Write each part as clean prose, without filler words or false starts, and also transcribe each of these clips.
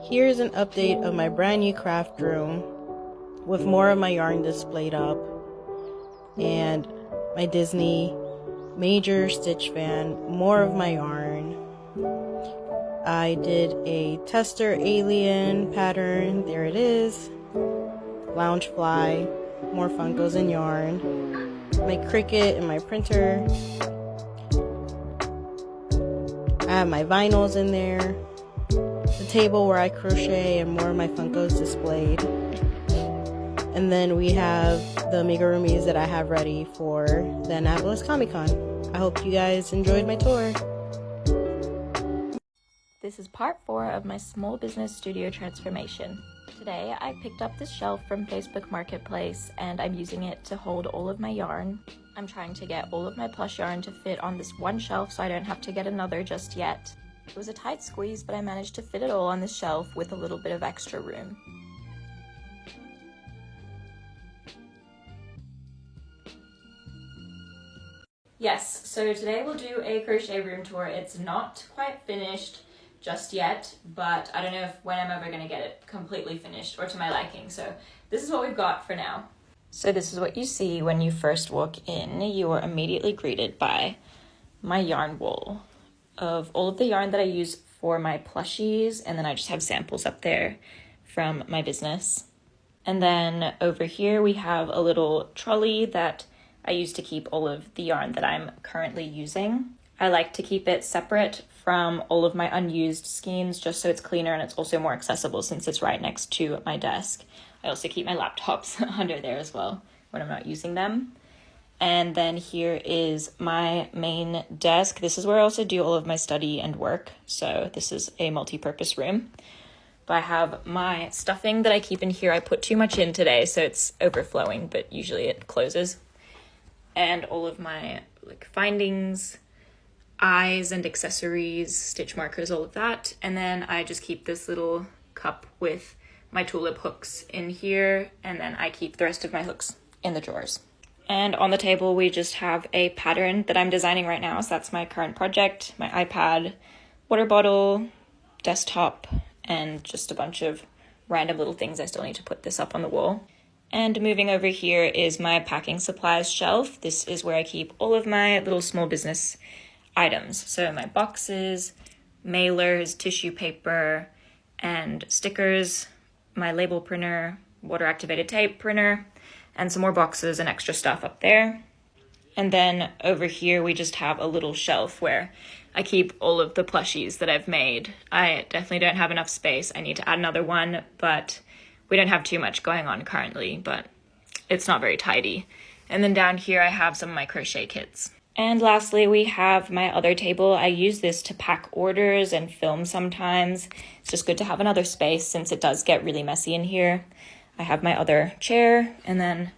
Here's an update of my brand new craft room with more of my yarn displayed up and my Disney major stitch fan, more of my yarn. I did a tester alien pattern, there it is, lounge fly, more Funkos and yarn, my Cricut and my printer. I have my vinyls in there, the table where I crochet and more of my Funkos displayed. And then we have the amigurumis that I have ready for the Annapolis Comic Con. I hope you guys enjoyed my tour. This is part 4 of my small business studio transformation. Today I picked up this shelf from Facebook Marketplace and I'm using it to hold all of my yarn. I'm trying to get all of my plush yarn to fit on this one shelf so I don't have to get another just yet. It was a tight squeeze, but I managed to fit it all on this shelf with a little bit of extra room. Yes, so today we'll do a crochet room tour. It's not quite finished just yet, but I don't know when I'm ever going to get it completely finished or to my liking. So this is what we've got for now. So this is what you see when you first walk in. You are immediately greeted by my yarn wall of all of the yarn that I use for my plushies, and then I just have samples up there from my business. And then over here we have a little trolley that I use to keep all of the yarn that I'm currently using. I like to keep it separate from all of my unused skeins just so it's cleaner and it's also more accessible since it's right next to my desk. I also keep my laptops under there as well when I'm not using them. And then here is my main desk. This is where I also do all of my study and work. So this is a multi-purpose room. But I have my stuffing that I keep in here. I put too much in today, so it's overflowing, but usually it closes. And all of my findings, eyes and accessories, stitch markers, all of that. And then I just keep this little cup with my tulip hooks in here, and then I keep the rest of my hooks in the drawers. And on the table we just have a pattern that I'm designing right now, so that's my current project, my iPad, water bottle, desktop, and just a bunch of random little things. I still need to put this up on the wall. And moving over here is my packing supplies shelf. This is where I keep all of my little small business items. So my boxes, mailers, tissue paper, and stickers, my label printer, water activated tape printer, and some more boxes and extra stuff up there. And then over here we just have a little shelf where I keep all of the plushies that I've made. I definitely don't have enough space. I need to add another one, but we don't have too much going on currently, but it's not very tidy. And then down here I have some of my crochet kits. And lastly, we have my other table. I use this to pack orders and film sometimes. It's just good to have another space since it does get really messy in here. I have my other chair and then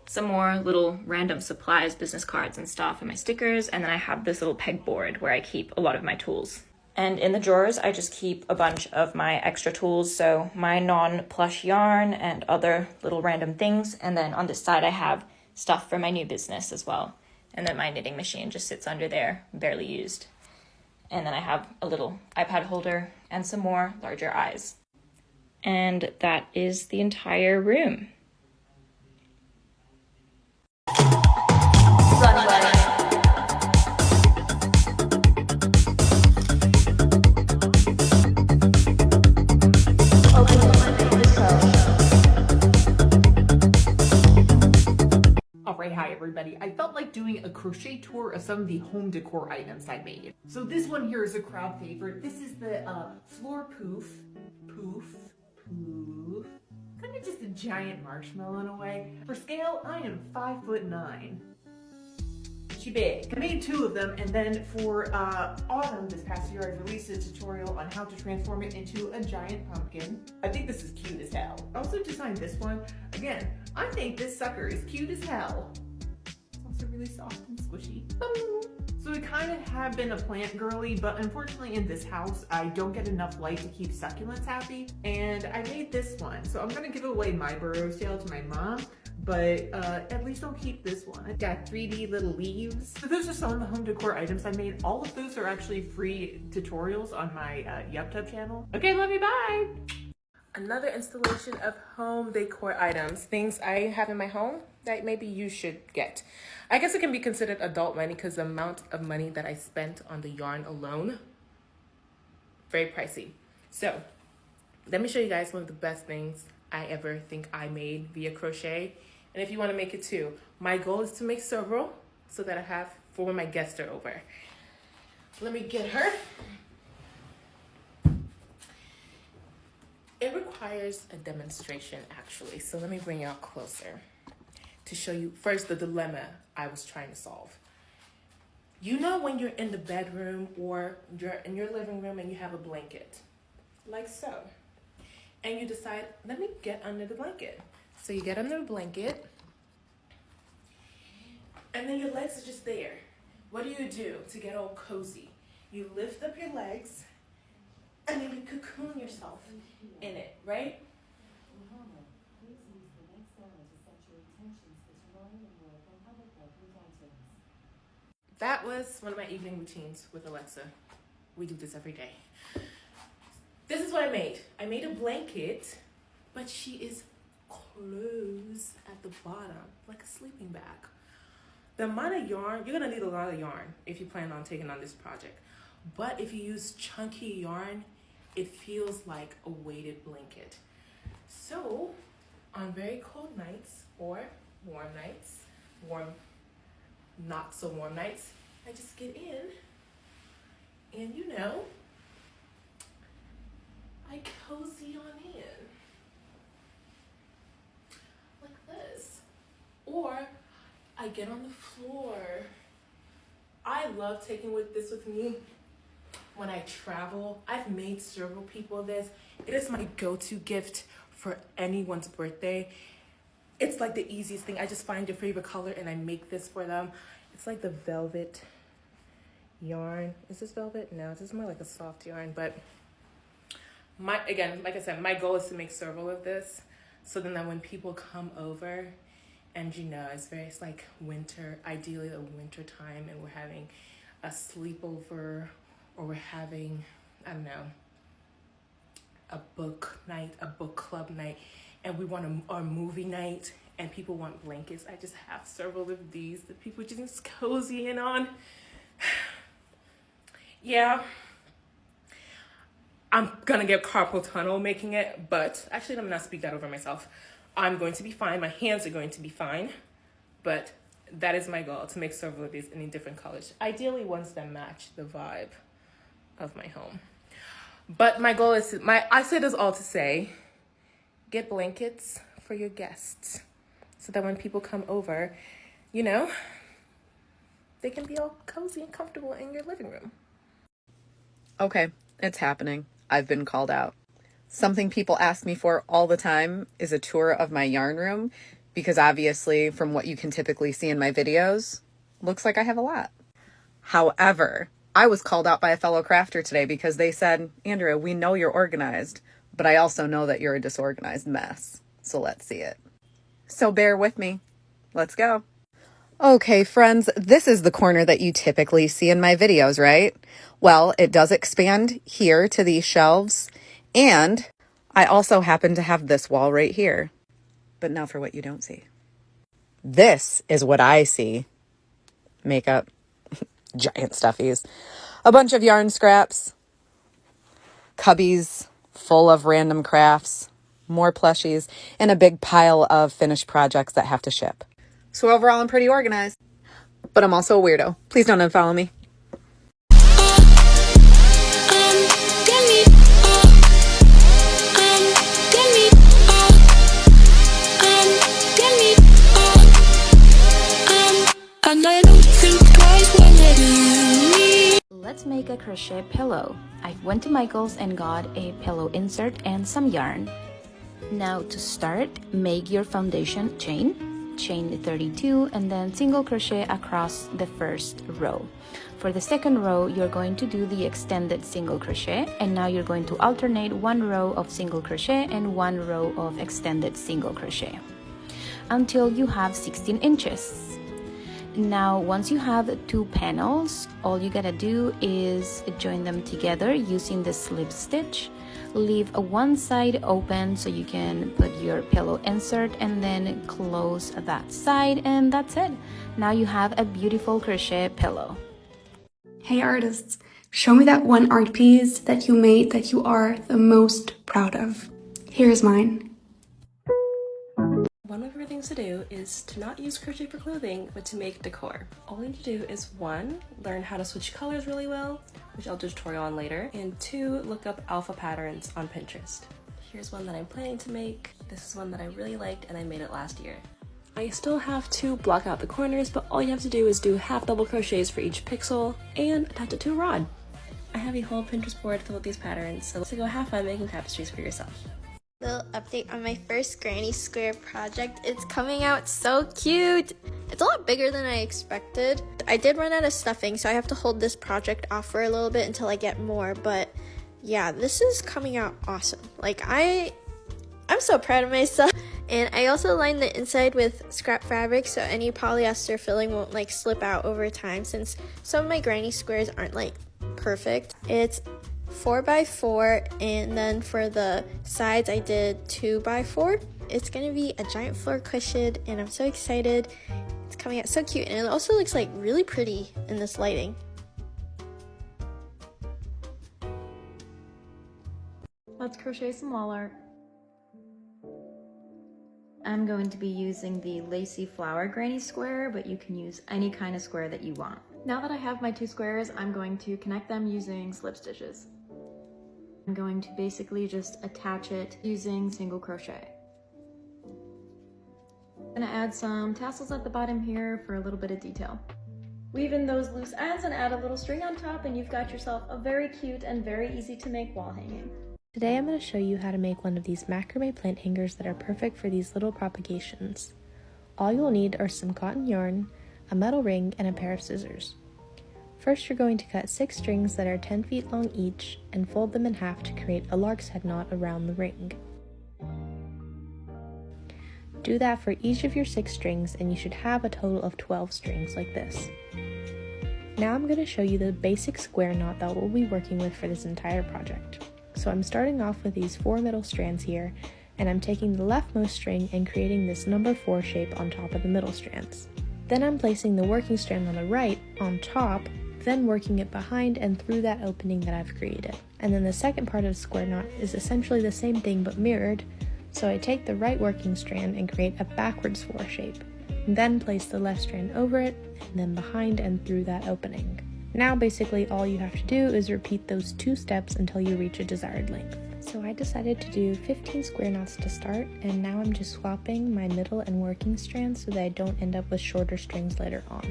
some more little random supplies, business cards and stuff, and my stickers. And then I have this little pegboard where I keep a lot of my tools. And in the drawers, I just keep a bunch of my extra tools, so my non-plush yarn and other little random things. And then on this side, I have stuff for my new business as well. And then my knitting machine just sits under there, barely used. And then I have a little iPad holder and some more larger eyes. And that is the entire room. Hi everybody, I felt like doing a crochet tour of some of the home decor items I made. So this one here is a crowd favorite. This is the floor poof, kind of just a giant marshmallow in a way. For scale, I am 5'9". She big. I made 2 of them, and then for autumn this past year I released a tutorial on how to transform it into a giant pumpkin. I think this is cute as hell. I also designed this one. Again, I think this sucker is cute as hell. Also really soft and squishy. So I kind of have been a plant girly, but unfortunately in this house I don't get enough light to keep succulents happy, and I made this one. So I'm gonna give away my burrow sale to my mom, but at least I'll keep this one. I've got 3D little leaves. So those are some of the home decor items I made. All of those are actually free tutorials on my YupTub channel. Okay, love you, bye! Another installation of home decor items, things I have in my home that maybe you should get. I guess it can be considered adult money because the amount of money that I spent on the yarn alone, very pricey. So let me show you guys one of the best things I ever think I made via crochet. And if you want to make it too, my goal is to make several so that I have for when my guests are over. Let me get her. It requires a demonstration actually, so let me bring you out closer to show you first the dilemma I was trying to solve. You know when you're in the bedroom or you're in your living room and you have a blanket, like so, and you decide, let me get under the blanket. So you get under the blanket, and then your legs are just there. What do you do to get all cozy? You lift up your legs, and then you cocoon yourself in it, right? That was one of my evening routines with Alexa. We do this every day. This is what I made. I made a blanket, but she is closed at the bottom, like a sleeping bag. The amount of yarn, you're gonna need a lot of yarn if you plan on taking on this project. But if you use chunky yarn, it feels like a weighted blanket. So on very cold nights or warm nights, not so warm nights, I just get in and you know, I cozy on in like this, or I get on the floor. I love taking this with me when I travel. I've made several people this. It is my go-to gift for anyone's birthday. It's like the easiest thing. I just find your favorite color and I make this for them. It's like the velvet yarn. Is this velvet? No, this is more like a soft yarn, but again, like I said, my goal is to make several of this so then that when people come over and you know, it's like winter, ideally a winter time, and we're having a sleepover or we're having, I don't know, a book night, a book club night, and we want a movie night and people want blankets. I just have several of these that people just cozy in on. Yeah, I'm gonna get carpal tunnel making it, but actually let me not speak that over myself. I'm going to be fine, my hands are going to be fine, but that is my goal, to make several of these in different colors. Ideally ones that match the vibe of my home. But my goal is I say this all to say, get blankets for your guests so that when people come over, you know, they can be all cozy and comfortable in your living room. Okay, it's happening. I've been called out. Something people ask me for all the time is a tour of my yarn room, because obviously from what you can typically see in my videos, looks like I have a lot. However, I was called out by a fellow crafter today because they said, Andrea, we know you're organized, but I also know that you're a disorganized mess. So let's see it. So bear with me. Let's go. Okay, friends, this is the corner that you typically see in my videos, right? Well, it does expand here to these shelves, and I also happen to have this wall right here. But now for what you don't see. This is what I see. Makeup, giant stuffies, a bunch of yarn scraps, cubbies full of random crafts, more plushies, and a big pile of finished projects that have to ship. So overall, I'm pretty organized, but I'm also a weirdo. Please don't unfollow me. Let's make a crochet pillow. I went to Michael's and got a pillow insert and some yarn. Now to start, make your foundation chain 32, and then single crochet across the first row. For the second row, you're going to do the extended single crochet, and now you're going to alternate one row of single crochet and one row of extended single crochet. until you have 16 inches. Now, once you have 2 panels, all you gotta do is join them together using the slip stitch. Leave one side open so you can put your pillow insert, and then close that side, and that's it. Now you have a beautiful crochet pillow. Hey artists, show me that one art piece that you made that you are the most proud of. Here's mine. One of my favorite things to do is to not use crochet for clothing, but to make decor. All you need to do is 1, learn how to switch colors really well, which I'll do a tutorial on later, and 2, look up alpha patterns on Pinterest. Here's one that I'm planning to make. This is one that I really liked and I made it last year. I still have to block out the corners, but all you have to do is do half double crochets for each pixel and attach it to a rod. I have a whole Pinterest board filled with these patterns, so let's go have fun making tapestries for yourself. Little update on my first granny square project. It's coming out so cute. It's a lot bigger than I expected. I did run out of stuffing, so I have to hold this project off for a little bit until I get more, but yeah, this is coming out awesome. Like, I'm so proud of myself. And I also lined the inside with scrap fabric so any polyester filling won't like slip out over time, since some of my granny squares aren't like perfect. It's 4x4, and then for the sides I did 2x4. It's gonna be a giant floor cushion, and I'm so excited. It's coming out so cute, and it also looks like really pretty in this lighting. Let's crochet some wall art. I'm going to be using the lacy flower granny square, but you can use any kind of square that you want. Now that I have my 2 squares, I'm going to connect them using slip stitches. I'm going to basically just attach it using single crochet. I'm gonna add some tassels at the bottom here for a little bit of detail. Weave in those loose ends and add a little string on top, and you've got yourself a very cute and very easy to make wall hanging. Today I'm going to show you how to make one of these macrame plant hangers that are perfect for these little propagations. All you'll need are some cotton yarn, a metal ring, and a pair of scissors. First, you're going to cut 6 strings that are 10 feet long each and fold them in half to create a lark's head knot around the ring. Do that for each of your 6 strings, and you should have a total of 12 strings like this. Now I'm going to show you the basic square knot that we'll be working with for this entire project. So I'm starting off with these 4 middle strands here, and I'm taking the leftmost string and creating this number 4 shape on top of the middle strands. Then I'm placing the working strand on the right on top, then working it behind and through that opening that I've created. And then the second part of the square knot is essentially the same thing but mirrored, so I take the right working strand and create a backwards 4 shape, and then place the left strand over it, and then behind and through that opening. Now basically all you have to do is repeat those 2 steps until you reach a desired length. So I decided to do 15 square knots to start, and now I'm just swapping my middle and working strands so that I don't end up with shorter strings later on.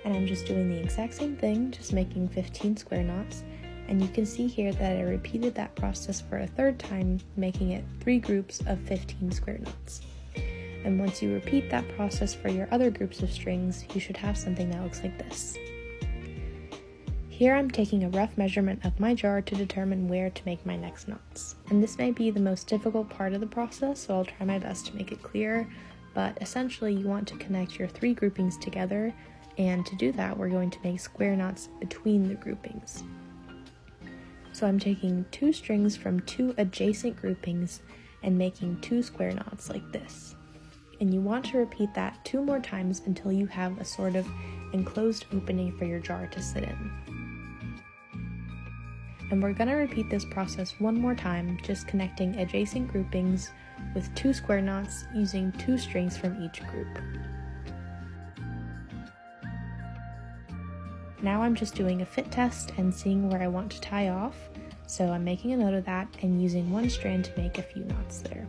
And I'm just doing the exact same thing, just making 15 square knots, and you can see here that I repeated that process for a 3rd time, making it 3 groups of 15 square knots. And once you repeat that process for your other groups of strings, you should have something that looks like this. Here I'm taking a rough measurement of my jar to determine where to make my next knots. And this may be the most difficult part of the process, so I'll try my best to make it clear, but essentially you want to connect your 3 groupings together, and to do that we're going to make square knots between the groupings. So I'm taking 2 strings from 2 adjacent groupings and making 2 square knots like this. And you want to repeat that 2 more times until you have a sort of enclosed opening for your jar to sit in. And we're going to repeat this process 1 more time, just connecting adjacent groupings with 2 square knots using 2 strings from each group. Now I'm just doing a fit test and seeing where I want to tie off, so I'm making a note of that and using 1 strand to make a few knots there.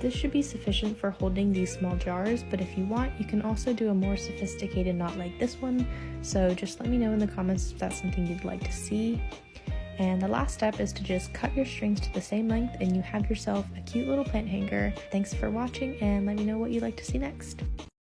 This should be sufficient for holding these small jars, but if you want, you can also do a more sophisticated knot like this one, so just let me know in the comments if that's something you'd like to see. And the last step is to just cut your strings to the same length and you have yourself a cute little plant hanger. Thanks for watching, and let me know what you'd like to see next.